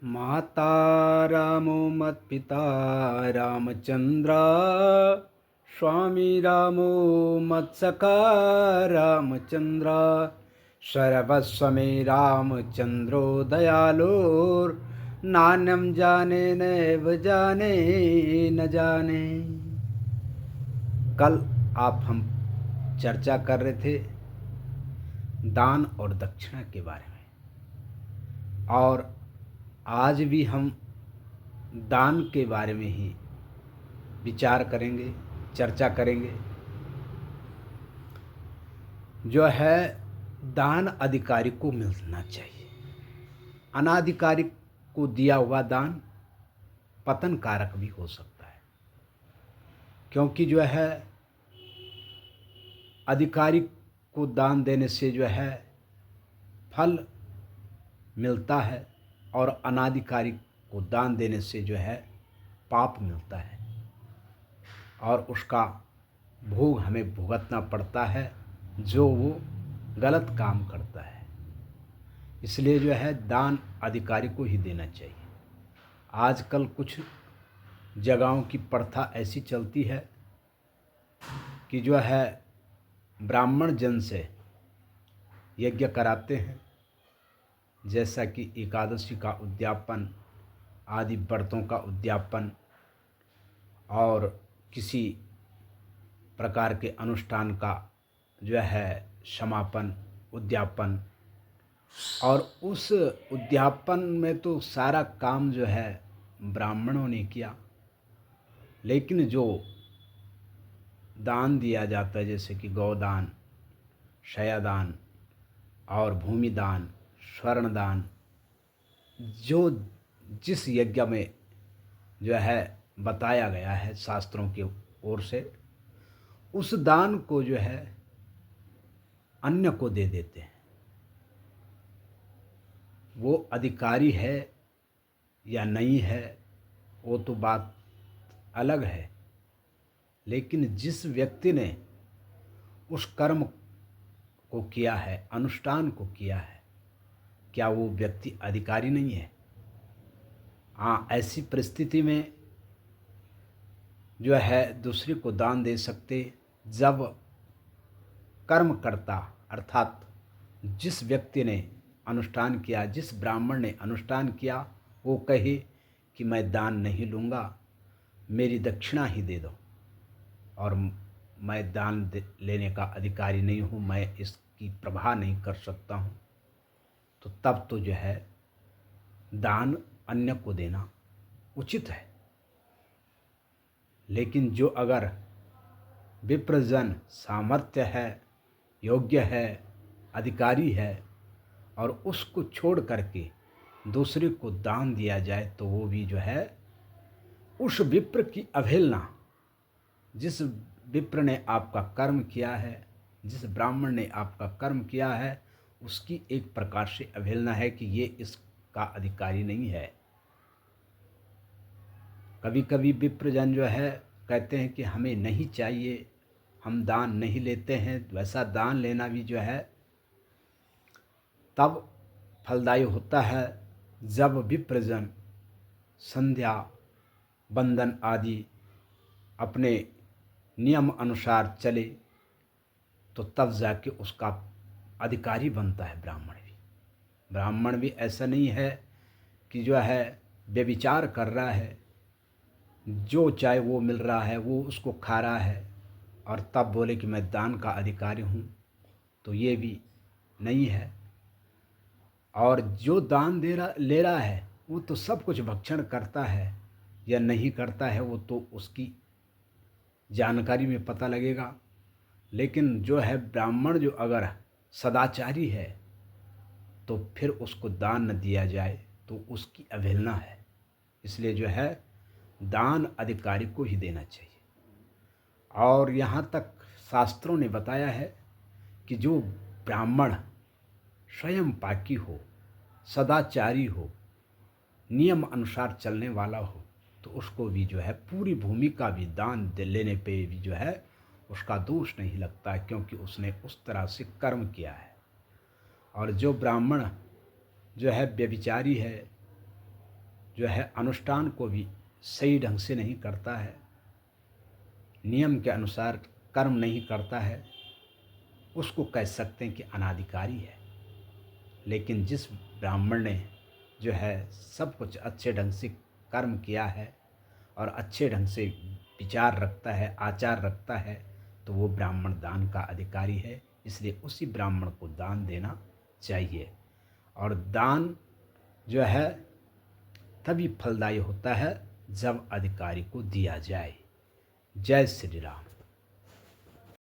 माता रामो मत्पिता रामचन्द्र स्वामी रामो मत्सखा रामचन्द्र सर्वस्व मे रामचन्द्रो दयालुर्नान्यं जाने नैव जाने न जाने। कल हम चर्चा कर रहे थे दान और दक्षिणा के बारे में, और आज भी हम दान के बारे में ही विचार करेंगे, चर्चा करेंगे। जो है दान अधिकारी को मिलना चाहिए। अनाधिकारी को दिया हुआ दान पतन कारक भी हो सकता है, क्योंकि जो है अधिकारी को दान देने से जो है फल मिलता है, और अनाधिकारी को दान देने से जो है पाप मिलता है, और उसका भोग हमें भुगतना पड़ता है जो वो गलत काम करता है। इसलिए जो है दान अधिकारी को ही देना चाहिए। आजकल कुछ जगहों की प्रथा ऐसी चलती है कि जो है ब्राह्मण जन से यज्ञ कराते हैं, जैसा कि एकादशी का उद्यापन, आदि व्रतों का उद्यापन, और किसी प्रकार के अनुष्ठान का जो है समापन, उद्यापन। और उस उद्यापन में तो सारा काम जो है ब्राह्मणों ने किया, लेकिन जो दान दिया जाता है, जैसे कि गौदान, शयदान और भूमिदान, स्वर्णदान, जो जिस यज्ञ में जो है बताया गया है शास्त्रों की ओर से, उस दान को जो है अन्य को दे देते हैं। वो अधिकारी है या नहीं है वो तो बात अलग है, लेकिन जिस व्यक्ति ने उस कर्म को किया है, अनुष्ठान को किया है, क्या वो व्यक्ति अधिकारी नहीं है? हाँ, ऐसी परिस्थिति में जो है दूसरे को दान दे सकते जब कर्म करता, अर्थात जिस व्यक्ति ने अनुष्ठान किया, जिस ब्राह्मण ने अनुष्ठान किया, वो कहे कि मैं दान नहीं लूँगा, मेरी दक्षिणा ही दे दो, और मैं दान लेने का अधिकारी नहीं हूँ, मैं इसकी प्रवाह नहीं कर सकता हूँ, तो तब तो जो है दान अन्य को देना उचित है। लेकिन जो अगर विप्रजन सामर्थ्य है, योग्य है, अधिकारी है, और उसको छोड़ करके दूसरे को दान दिया जाए, तो वो भी जो है उस विप्र की अवहेलना, जिस विप्र ने आपका कर्म किया है, जिस ब्राह्मण ने आपका कर्म किया है, उसकी एक प्रकार से अवहेलना है कि ये इसका अधिकारी नहीं है। कभी कभी विप्रजन जो है कहते हैं कि हमें नहीं चाहिए, हम दान नहीं लेते हैं। वैसा दान लेना भी जो है तब फलदायी होता है जब विप्रजन संध्या बंधन आदि अपने नियम अनुसार चले, तो तब जाके उसका अधिकारी बनता है ब्राह्मण भी ऐसा नहीं है कि जो है व्यभिचार कर रहा है, जो चाहे वो मिल रहा है वो उसको खा रहा है, और तब बोले कि मैं दान का अधिकारी हूँ, तो ये भी नहीं है। और जो दान ले रहा है वो तो सब कुछ भक्षण करता है या नहीं करता है, वो तो उसकी जानकारी में पता लगेगा। लेकिन जो है ब्राह्मण जो अगर सदाचारी है, तो फिर उसको दान न दिया जाए तो उसकी अवहेलना है। इसलिए जो है दान अधिकारी को ही देना चाहिए। और यहाँ तक शास्त्रों ने बताया है कि जो ब्राह्मण स्वयं पाकी हो, सदाचारी हो, नियम अनुसार चलने वाला हो, तो उसको भी जो है पूरी भूमि का भी दान लेने पे भी जो है उसका दोष नहीं लगता, क्योंकि उसने उस तरह से कर्म किया है। और जो ब्राह्मण जो है व्यभिचारी है, जो है अनुष्ठान को भी सही ढंग से नहीं करता है, नियम के अनुसार कर्म नहीं करता है, उसको कह सकते हैं कि अनाधिकारी है। लेकिन जिस ब्राह्मण ने जो है सब कुछ अच्छे ढंग से कर्म किया है और अच्छे ढंग से विचार रखता है, आचार रखता है, तो वो ब्राह्मण दान का अधिकारी है। इसलिए उसी ब्राह्मण को दान देना चाहिए। और दान जो है तभी फलदायी होता है जब अधिकारी को दिया जाए। जय श्री राम।